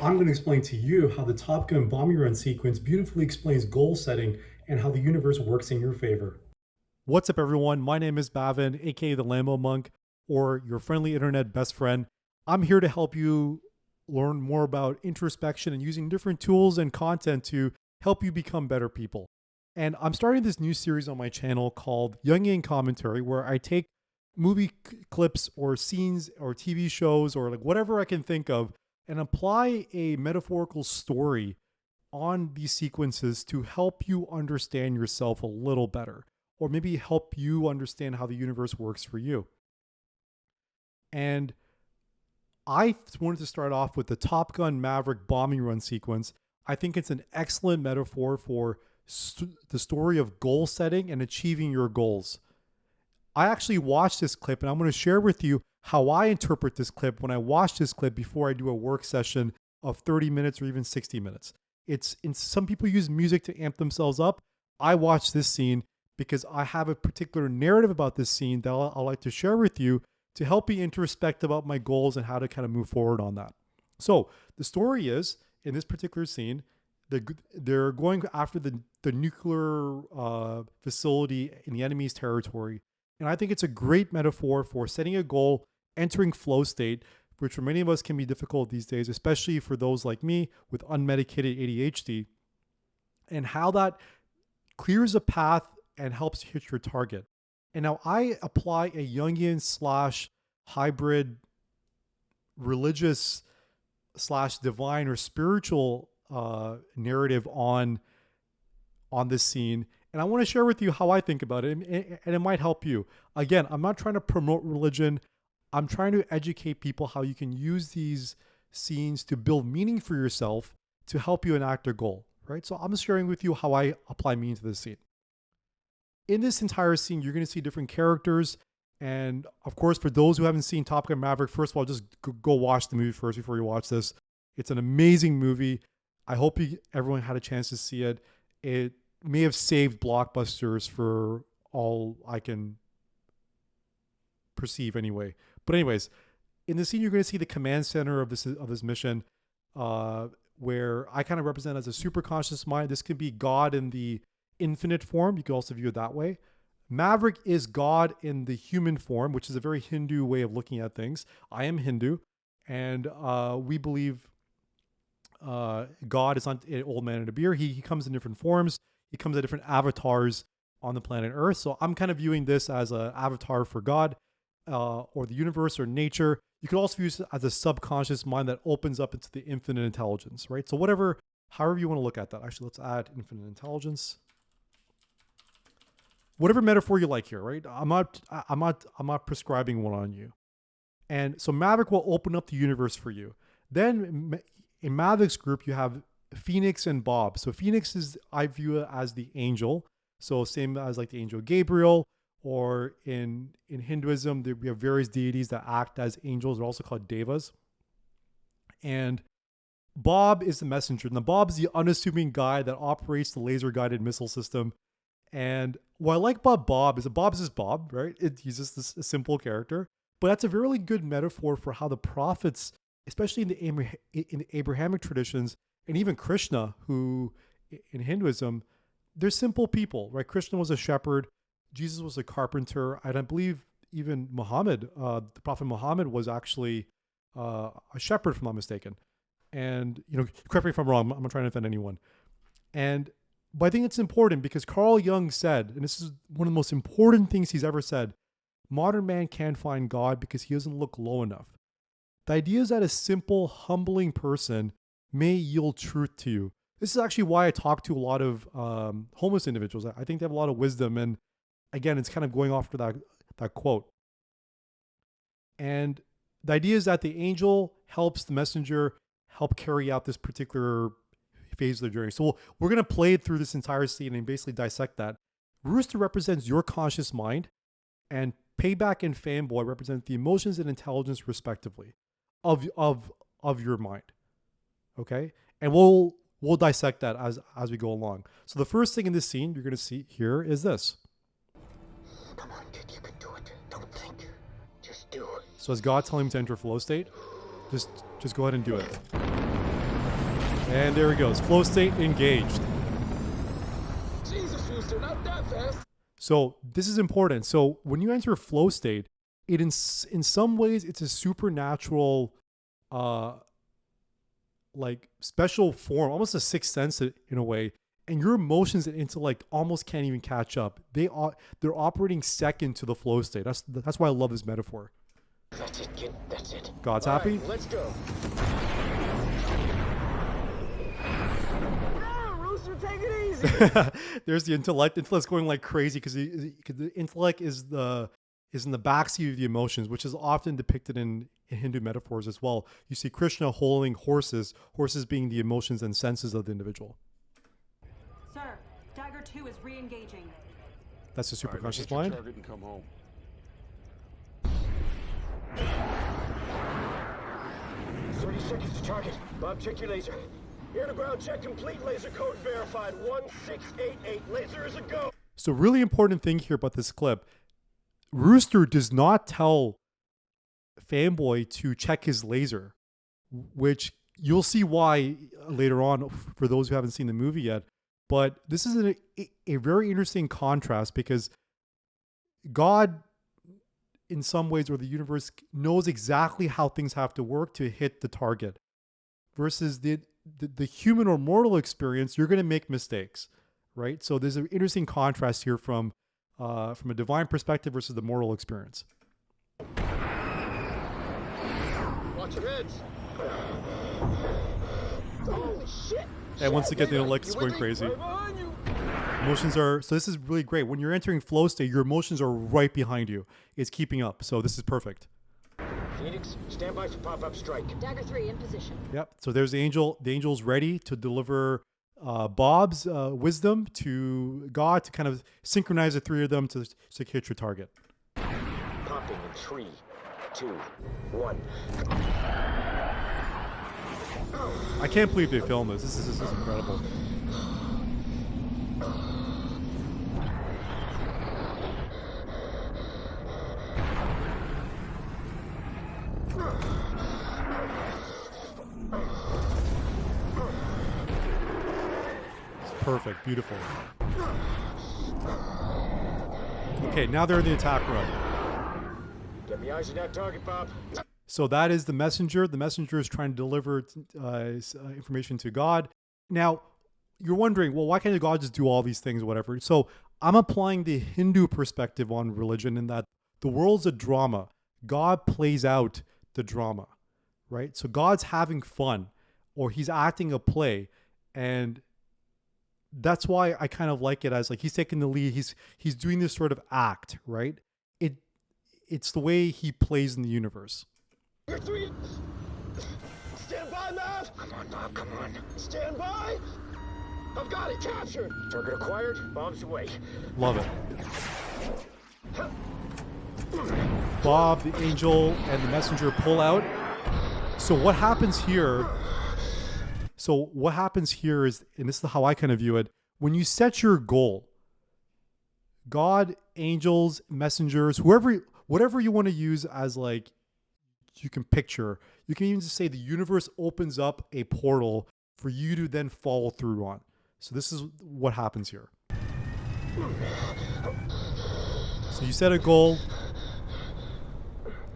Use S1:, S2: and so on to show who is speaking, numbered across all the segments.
S1: I'm going to explain to you how the Top Gun bombing run sequence beautifully explains goal setting and how the universe works in your favor. What's up, everyone? My name is Bavin, aka the Lambo Monk, or your friendly internet best friend. I'm here to help you learn more about introspection and using different tools and content to help you become better people. And I'm starting this new series on my channel called Jungian Commentary, where I take movie clips or scenes or TV shows or like whatever I can think of and apply a metaphorical story on these sequences to help you understand yourself a little better, or maybe help you understand how the universe works for you. And I wanted to start off with the Top Gun Maverick bombing run sequence. I think it's an excellent metaphor for the story of goal setting and achieving your goals. I actually watched this clip and I'm going to share with you how I interpret this clip when I watch this clip before I do a work session of 30 minutes or even 60 minutes. Some people use music to amp themselves up. I watch this scene because I have a particular narrative about this scene that I'll like to share with you to help me introspect about my goals and how to kind of move forward on that. So the story is, in this particular scene, they're going after the nuclear facility in the enemy's territory. And I think it's a great metaphor for setting a goal, entering flow state, which for many of us can be difficult these days, especially for those like me with unmedicated ADHD, and how that clears a path and helps you hit your target. And now I apply a Jungian / hybrid religious / divine or spiritual narrative on this scene. And I want to share with you how I think about it, and it might help you. Again, I'm not trying to promote religion. I'm trying to educate people how you can use these scenes to build meaning for yourself to help you enact a goal, right? So I'm just sharing with you how I apply meaning to this scene. In this entire scene, you're going to see different characters. And of course, for those who haven't seen Top Gun Maverick, first of all, just go watch the movie first before you watch this. It's an amazing movie. I hope everyone had a chance to see it. It may have saved blockbusters for all I can perceive anyway. But anyways, in the scene, you're going to see the command center of this mission, where I kind of represent as a super conscious mind. This could be God in the infinite form. You could also view it that way. Maverick is God in the human form, which is a very Hindu way of looking at things. I am Hindu, and we believe God is not an old man in a beard. He comes in different forms. He comes in different avatars on the planet Earth. So I'm kind of viewing this as an avatar for God, or the universe or nature. You could also view it as a subconscious mind that opens up into the infinite intelligence, right? So however you want to look at that. Actually, let's add infinite intelligence. Whatever metaphor you like here, right? I'm not prescribing one on you. And so Maverick will open up the universe for you. Then in Maverick's group, you have Phoenix and Bob. So Phoenix I view it as the angel. So same as like the angel Gabriel, or in Hinduism, we have various deities that act as angels. They're also called devas. And Bob is the messenger. Now Bob's the unassuming guy that operates the laser guided missile system. And what I like about Bob is that Bob's just Bob, right? He's just this simple character. But that's a really good metaphor for how the prophets, especially in the Abrahamic traditions, and even Krishna, who in Hinduism, they're simple people, right? Krishna was a shepherd. Jesus was a carpenter. And I believe even Muhammad, the Prophet Muhammad, was actually a shepherd, if I'm not mistaken. And, correct me if I'm wrong. I'm not trying to offend anyone. But I think it's important because Carl Jung said, and this is one of the most important things he's ever said, modern man can't find God because he doesn't look low enough. The idea is that a simple, humbling person may yield truth to you. This is actually why I talk to a lot of homeless individuals. I think they have a lot of wisdom. And again, it's kind of going off to that quote. And the idea is that the angel helps the messenger help carry out this particular phase of the journey. So we're going to play it through this entire scene and basically dissect that. Rooster represents your conscious mind, and Payback and Fanboy represent the emotions and intelligence respectively of your mind. Okay? And we'll dissect that as we go along. So the first thing in this scene you're going to see here is this.
S2: Come on, kid, you can do it. Don't think. Just do it.
S1: So as God telling him to enter flow state, just go ahead and do it. And there he goes. Flow state engaged.
S2: Jesus, Rooster, not that fast.
S1: So this is important. So when you enter flow state, it in some ways it's a supernatural, like special form, almost a sixth sense in a way. And your emotions and intellect almost can't even catch up. They're operating second to the flow state. That's why I love this metaphor.
S2: That's it, kid. That's it.
S1: God's
S2: All
S1: happy.
S2: right, let's go. Rooster, take it easy.
S1: There's the intellect. Intellect's going like crazy because the intellect is in the backseat of the emotions, which is often depicted in Hindu metaphors as well. You see Krishna holding horses being the emotions and senses of the individual.
S3: Sir, Dagger 2 is re-engaging.
S1: That's the superconscious
S4: Hit your
S1: mind.
S4: target and come home.
S2: 30 seconds to target. Bob, check your laser. Air to ground check complete. Laser code verified. 1688. Laser is a go.
S1: So really important thing here about this clip. Rooster does not tell Fanboy to check his laser, which you'll see why later on for those who haven't seen the movie yet. But this is a very interesting contrast because God, in some ways, or the universe, knows exactly how things have to work to hit the target. Versus the human or mortal experience, you're going to make mistakes, right? So there's an interesting contrast here from a divine perspective versus the mortal experience.
S2: Watch your heads. Holy shit.
S1: And once again, the intellect is going crazy. Emotions are, so this is really great. When you're entering flow state, your emotions are right behind you. It's keeping up. So this is perfect.
S2: Phoenix, stand by for pop-up strike.
S3: Dagger 3 in position.
S1: Yep. So there's the angel. The angel's ready to deliver Bob's wisdom to God to kind of synchronize the three of them to hit your target.
S2: Popping in 3, 2, 1.
S1: I can't believe they filmed this. This is incredible. It's perfect. Beautiful. Okay, now they're in the attack run.
S2: Get me eyes on that target, Bob.
S1: So that is the messenger. The messenger is trying to deliver information to God. Now, you're wondering, well, why can't God just do all these things, whatever? So I'm applying the Hindu perspective on religion in that the world's a drama. God plays out the drama, right? So God's having fun or he's acting a play. And that's why I kind of like it as like he's taking the lead. He's doing this sort of act, right? It's the way he plays in the universe.
S2: You're 3. Stand by, Mav. Come on, Bob, come on. Stand by. I've got it captured. Target acquired. Bombs away.
S1: Love it. Bob, the angel, and the messenger pull out. So what happens here? Is, and this is how I kind of view it, when you set your goal, God, angels, messengers, whatever you want to use as like you can picture, you can even just say the universe opens up a portal for you to then follow through on. So this is what happens here. So you set a goal.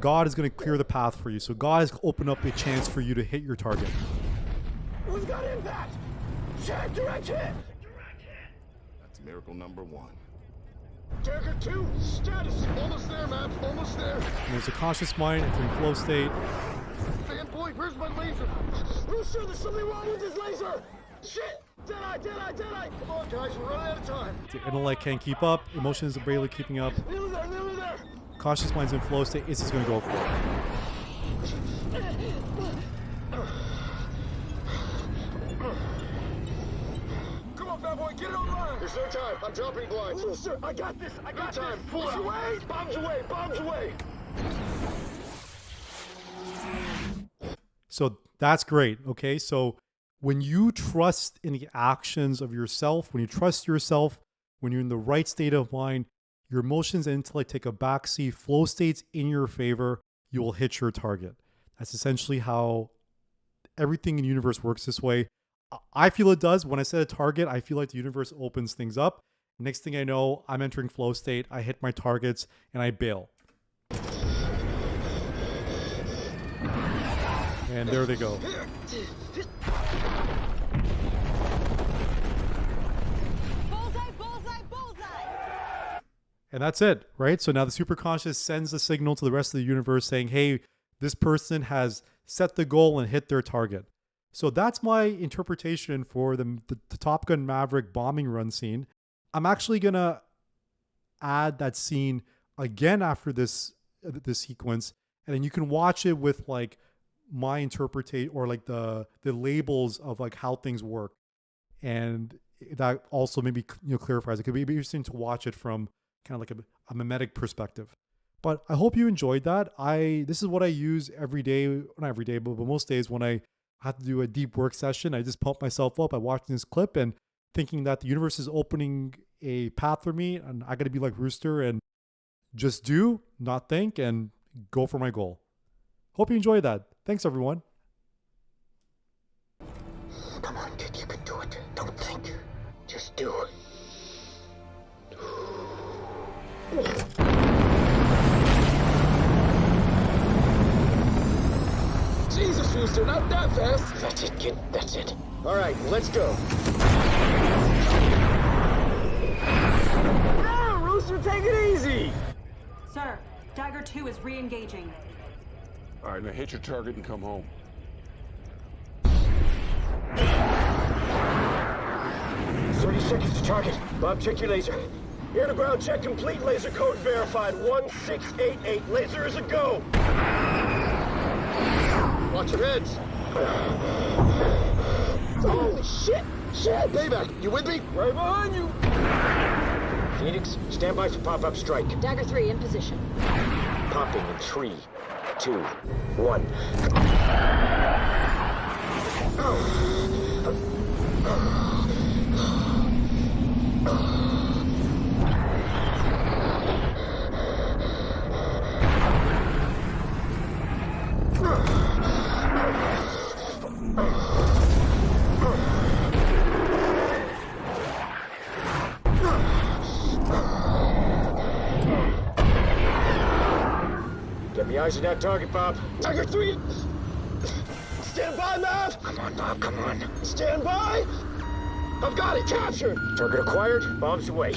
S1: God is going to clear the path for you. So God has opened up a chance for you to hit your target.
S2: We've got impact. Check direct hit.
S4: That's miracle number 1.
S2: Dagger 2, status.
S4: Almost there, Matt. Almost there.
S1: And there's a conscious mind. It's in flow state.
S4: Fanboy, where's my laser?
S2: Rooster, there's something wrong with this laser. Shit. Deadeye. Come on, guys, we're running out of time.
S1: The intellect can't keep up. Emotions are barely keeping up.
S2: Nearly there.
S1: Conscious mind's in flow state. It's just going to go for it.
S2: Come on, bad boy, get it online. There's no time. I'm dropping blinds. Rooster, I got this. I got time. Pull it away. Bombs away.
S1: So that's great. Okay. So when you trust in the actions of yourself, when you trust yourself, when you're in the right state of mind, your emotions and intellect take a backseat, flow states in your favor, you will hit your target. That's essentially how everything in the universe works this way. I feel it does. When I set a target, I feel like the universe opens things up. Next thing I know, I'm entering flow state. I hit my targets and I bail. And there they go.
S3: Bullseye, bullseye, bullseye!
S1: And that's it, right? So now the superconscious sends a signal to the rest of the universe saying, hey, this person has set the goal and hit their target. So that's my interpretation for the Top Gun Maverick bombing run scene. I'm actually going to add that scene again after this sequence, and then you can watch it with like my interpretation or like the labels of like how things work. And that also maybe clarifies. It could be interesting to watch it from kind of like a mimetic perspective. But I hope you enjoyed that. This is what I use every day, not every day, but most days when I have to do a deep work session. I just pump myself up by watching this clip and thinking that the universe is opening a path for me, and I got to be like Rooster and just do, not think, and go for my goal. Hope you enjoyed that. Thanks, everyone.
S2: Come on, kid, you can do it. Don't think. Just do it. Jesus, Rooster, not that fast. That's it, kid. That's it. All right, let's go. Ah, Rooster, take it easy.
S3: Sir, Dagger 2 is re-engaging.
S5: All right, now hit your target and come home.
S2: 30 seconds to target. Bob, check your laser. Air to ground check complete. Laser code verified. 1688. Laser is a go.
S4: Watch your heads.
S2: Holy shit! Shit!
S4: Payback, you with me?
S2: Right behind you. Phoenix, stand by for pop-up strike.
S3: Dagger 3 in position.
S2: Popping in 3, 2, 1. Get me eyes on that target, Bob. Tiger 3! Stand by, Mav! Come on, Bob, come on. Stand by! I've got it, captured! Target acquired, bombs away.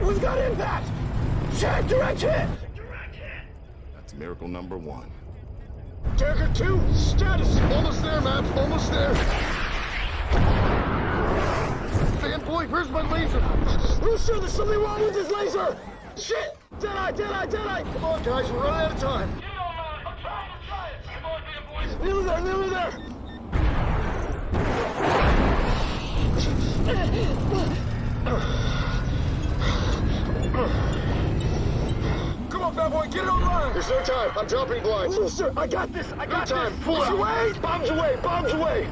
S2: We've got impact! Check, direct hit!
S4: That's miracle number 1.
S2: Dagger 2, status!
S4: Almost there, Matt. Almost there. Fanboy, where's my laser?
S2: Rooster, there's something wrong with this laser! Shit! Deadeye! Come on, guys, we're running out of time.
S6: I'm trying it. Come on, fanboy.
S2: Nearly there!
S4: Come on, bad boy, get it online. There's no time. I'm dropping blinds.
S2: Rooster, I got this!
S4: time. Pull
S2: Bombs
S4: out.
S2: away! Bombs away! Bombs away!